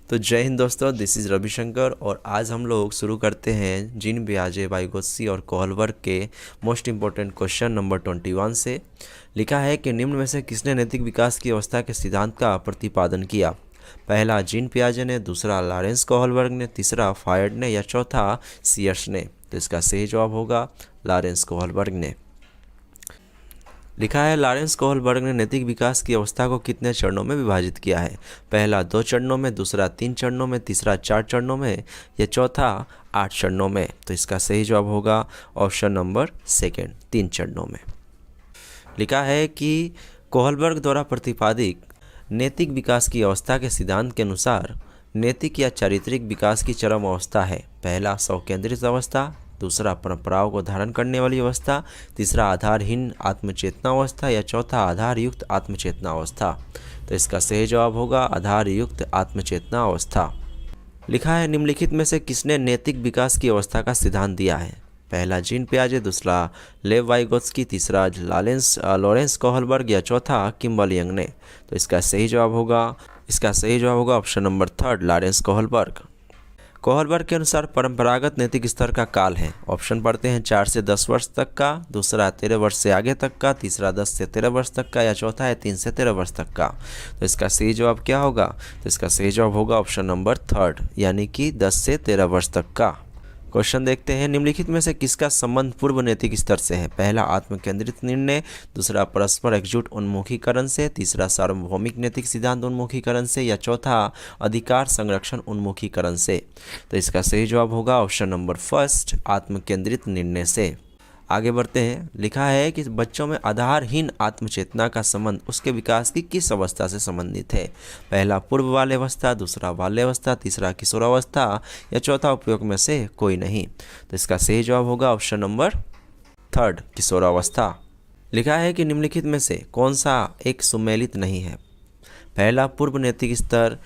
तो जय हिंद दोस्तों, दिस इज़ रविशंकर और आज हम लोग शुरू करते हैं जीन पियाजे, वाइगोत्स्की और कोहलबर्ग के मोस्ट इम्पोर्टेंट क्वेश्चन नंबर 21 से। लिखा है कि निम्न में से किसने नैतिक विकास की अवस्था के सिद्धांत का प्रतिपादन किया? पहला जीन पियाजे ने, दूसरा लॉरेंस कोहलबर्ग ने, तीसरा फायड ने या चौथा सीयर्स ने। तो इसका सही जवाब होगा लॉरेंस कोहलबर्ग ने। लिखा है लॉरेंस कोहलबर्ग ने नैतिक विकास की अवस्था को कितने चरणों में विभाजित किया है? पहला 2 चरणों में, दूसरा 3 चरणों में, तीसरा 4 चरणों में या चौथा 8 चरणों में। तो इसका सही जवाब होगा ऑप्शन नंबर सेकेंड, 3 चरणों में। लिखा है कि कोहलबर्ग द्वारा प्रतिपादित नैतिक विकास की अवस्था के सिद्धांत के अनुसार नैतिक या चारित्रिक विकास की चरम अवस्था है पहला स्वकेंद्रित अवस्था, दूसरा परंपराओं को धारण करने वाली अवस्था, तीसरा आधारहीन आत्मचेतना अवस्था या चौथा आधार युक्त आत्मचेतना अवस्था। तो इसका सही जवाब होगा आधार युक्त आत्मचेतना अवस्था। लिखा है निम्नलिखित में से किसने नैतिक विकास की अवस्था का सिद्धांत दिया है? पहला जीन पियाजे, दूसरा लेव वाइगोत्स्की, तीसरा लॉरेंस कोहलबर्ग या चौथा किम्बल यंग ने। तो इसका सही जवाब होगा option number 3 Lawrence Kohlberg. Kohlberg के अनुसार परंपरागत नैतिक स्तर का काल है। ऑप्शन पढ़ते हैं 4 से 10 वर्ष तक का, दूसरा 13 वर्ष से आगे तक का, तीसरा 10 से 13 वर्ष तक का या चौथा है 3 से 13 वर्ष तक का। तो इसका सही जवाब क्या होगा? तो इसका सही जवाब होगा ऑप्शन नंबर 3 यानी कि 10 से 13 वर्ष तक का। क्वेश्चन देखते हैं निम्नलिखित में से किसका संबंध पूर्व नैतिक स्तर से है? पहला आत्मकेंद्रित निर्णय, दूसरा परस्पर एकजुट उन्मुखीकरण से, तीसरा सार्वभौमिक नैतिक सिद्धांत उन्मुखीकरण से या चौथा अधिकार संरक्षण उन्मुखीकरण से। तो इसका सही जवाब होगा ऑप्शन नंबर 1 आत्मकेंद्रित निर्णय से। आगे बढ़ते हैं। लिखा है कि बच्चों में आधारहीन आत्मचेतना का संबंध उसके विकास की किस अवस्था से संबंधित है? पहला पूर्व बाल्यावस्था, दूसरा बाल्यावस्था, तीसरा किशोरावस्था या चौथा उपयोग में से कोई नहीं। तो इसका सही जवाब होगा ऑप्शन नंबर 3 किशोरावस्था। लिखा है कि निम्नलिखित में से कौन सा एक सुमेलित नहीं है? पहला पूर्व नैतिक स्तर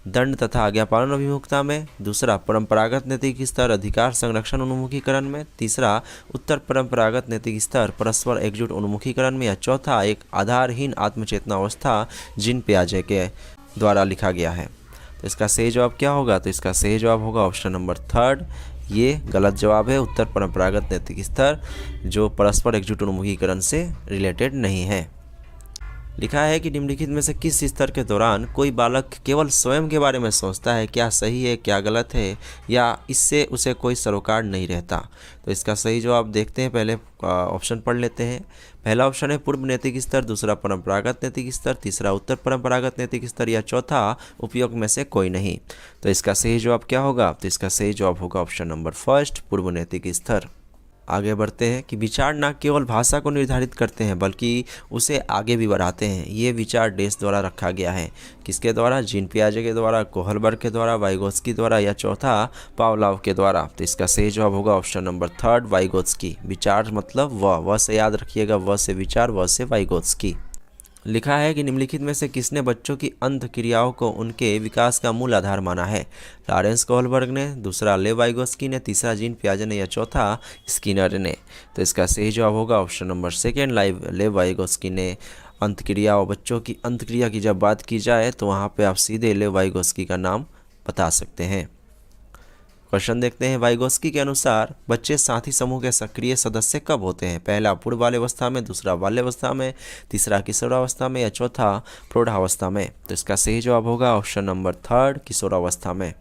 दंड तथा आज्ञापालन अभिमुखता में, दूसरा परंपरागत नैतिक स्तर अधिकार संरक्षण उन्मुखीकरण में, तीसरा उत्तर परंपरागत नैतिक स्तर परस्पर एकजुट उन्मुखीकरण में या चौथा एक आधारहीन आत्मचेतना अवस्था जीन पियाजे के द्वारा लिखा गया है। तो इसका सही जवाब क्या होगा? तो इसका सही जवाब होगा ऑप्शन नंबर 3। ये गलत जवाब है। उत्तर परंपरागत नैतिक स्तर जो परस्पर एकजुट उन्मुखीकरण से रिलेटेड नहीं है। लिखा है कि निम्नलिखित में से किस स्तर के दौरान कोई बालक केवल स्वयं के बारे में सोचता है, क्या सही है क्या गलत है, या इससे उसे कोई सरोकार नहीं रहता? तो इसका सही जवाब देखते हैं। पहले ऑप्शन पढ़ लेते हैं। पहला ऑप्शन है पूर्व नैतिक स्तर, दूसरा परंपरागत नैतिक स्तर, तीसरा उत्तर परंपरागत नैतिक स्तर या चौथा उपयोग में से कोई नहीं। तो इसका सही जवाब क्या होगा? तो इसका सही जवाब होगा ऑप्शन नंबर 1 पूर्व नैतिक स्तर। आगे बढ़ते हैं कि विचार न केवल भाषा को निर्धारित करते हैं बल्कि उसे आगे भी बढ़ाते हैं। ये विचार डेस द्वारा रखा गया है। किसके द्वारा? जीन पियाजे के द्वारा, कोहलबर्ग के द्वारा, वाइगोत्स्की द्वारा या चौथा पावलोव के द्वारा। तो इसका सही जवाब होगा ऑप्शन नंबर 3 वाइगोत्स्की। विचार मतलब वह से याद रखिएगा, वह से विचार, वह से वाइगोत्स्की। लिखा है कि निम्नलिखित में से किसने बच्चों की अंत क्रियाओं को उनके विकास का मूल आधार माना है? लॉरेंस कोहलबर्ग ने, दूसरा लेव वाइगोत्स्की ने, तीसरा जीन पियाजे ने या चौथा स्किनर ने। तो इसका सही जवाब होगा ऑप्शन नंबर 2 लेव वाइगोत्स्की ने। अंत क्रिया और बच्चों की अंत क्रिया की जब बात की जाए तो वहाँ पर आप सीधे लेव वाइगोत्स्की का नाम बता सकते हैं। क्वेश्चन देखते हैं। वाइगोत्स्की के अनुसार बच्चे साथी समूह के सक्रिय सदस्य कब होते हैं? पहला पूर्व बाल्यावस्था में, दूसरा बाल्यावस्था में, तीसरा किशोरावस्था में या चौथा प्रौढ़ावस्था में। तो इसका सही जवाब होगा ऑप्शन नंबर 3 किशोरावस्था में।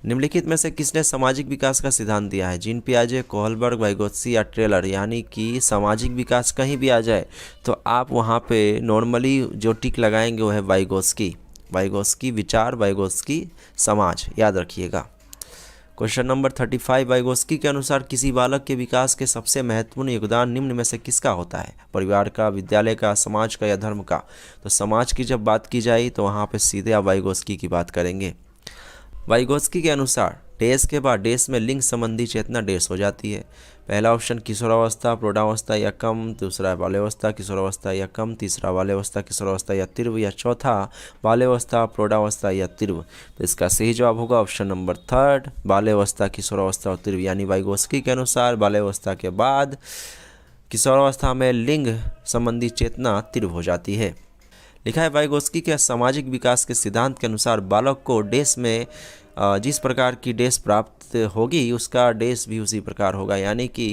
निम्नलिखित में से किसने सामाजिक विकास का सिद्धांत दिया है? जीन पियाजे, कोहलबर्ग, वाइगोत्स्की या टेलर। यानी कि सामाजिक विकास कहीं भी आ जाए तो आप वहाँ पे नॉर्मली जो टिक लगाएंगे वो है वाइगोत्स्की विचार, वाइगोत्स्की समाज, याद रखिएगा। क्वेश्चन नंबर 35 वाइगोत्स्की के अनुसार किसी बालक के विकास के सबसे महत्वपूर्ण योगदान निम्न में से किसका होता है? परिवार का, विद्यालय का, समाज का या धर्म का? तो समाज की जब बात की जाए तो वहाँ पे सीधे आप वाइगोत्स्की की बात करेंगे। वाइगोत्स्की के अनुसार डेस के बाद डेस में लिंग संबंधी चेतना डेस हो जाती है। पहला ऑप्शन किशोरावस्था, प्रौढ़ावस्था या कम, दूसरा बाल्यावस्था, किशोरावस्था या कम, तीसरा बाल्यावस्था, किशोरावस्था या तीव्र या चौथा बाल्यावस्था, प्रौढ़ावस्था या तीव्र। तो इसका सही जवाब होगा ऑप्शन नंबर 3 बाल्यावस्था, किशोरावस्था और तीव्र। यानी वाइगोत्स्की के अनुसार बाल्यावस्था के बाद किशोरावस्था में लिंग संबंधी चेतना तीव्र हो जाती है। लिखा है वाइगोत्स्की के सामाजिक विकास के सिद्धांत के अनुसार बालक को डैश में जिस प्रकार की डैश प्राप्त होगी उसका डैश भी उसी प्रकार होगा, यानी कि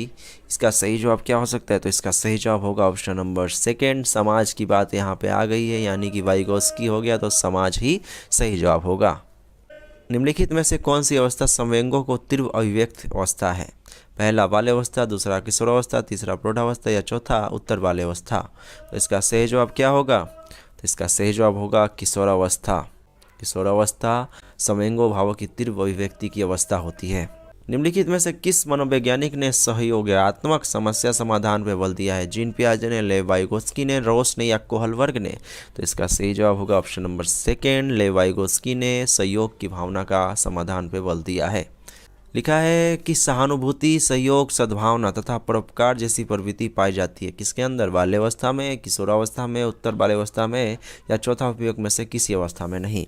इसका सही जवाब क्या हो सकता है? तो इसका सही जवाब होगा ऑप्शन नंबर सेकेंड, समाज की बात यहाँ पे आ गई है, यानी कि वाइगोत्स्की हो गया तो समाज ही सही जवाब होगा। निम्नलिखित में से कौन सी अवस्था संवेगों को तीव्र अभिव्यक्त अवस्था है? पहला बाल्यावस्था, दूसरा किशोरावस्था, तीसरा प्रौढ़ावस्था या चौथा उत्तर बाल्यावस्था। तो इसका सही जवाब क्या होगा? तो इसका सही जवाब होगा किशोरावस्था। किशोरावस्था संवेगों भावों की तीव्र अभिव्यक्ति की अवस्था होती है। निम्नलिखित में से किस मनोवैज्ञानिक ने सहयोगात्मक समस्या समाधान पर बल दिया है? जीन पियाजे ने, लेव वाइगोत्स्की ने, रोस ने या कोहलबर्ग ने? तो इसका सही जवाब होगा ऑप्शन नंबर सेकेंड, लेव वाइगोत्स्की ने सहयोग की भावना का समाधान पर बल दिया है। लिखा है कि सहानुभूति, सहयोग, सद्भावना तथा परोपकार जैसी प्रवृत्ति पाई जाती है किसके अंदर? बाल्यावस्था में, किशोरावस्था में, उत्तर बाल्यावस्था में या चौथा उपयोग में से किसी अवस्था में नहीं?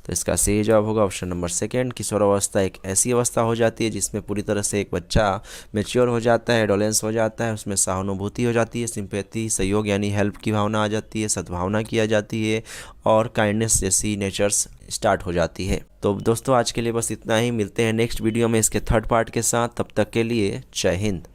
तो इसका सही जवाब होगा ऑप्शन नंबर सेकेंड, किशोरावस्था एक ऐसी अवस्था हो जाती है जिसमें पूरी तरह से एक बच्चा मैच्योर हो जाता है, एडोलेंस हो जाता है, उसमें सहानुभूति हो जाती है, सिंपैथी, सहयोग यानी हेल्प की भावना आ जाती है, सद्भावना की आ जाती है और काइंडनेस जैसी नेचर्स स्टार्ट हो जाती है। तो दोस्तों आज के लिए बस इतना ही, मिलते हैं नेक्स्ट वीडियो में इसके थर्ड पार्ट के साथ, तब तक के लिए जय हिंद।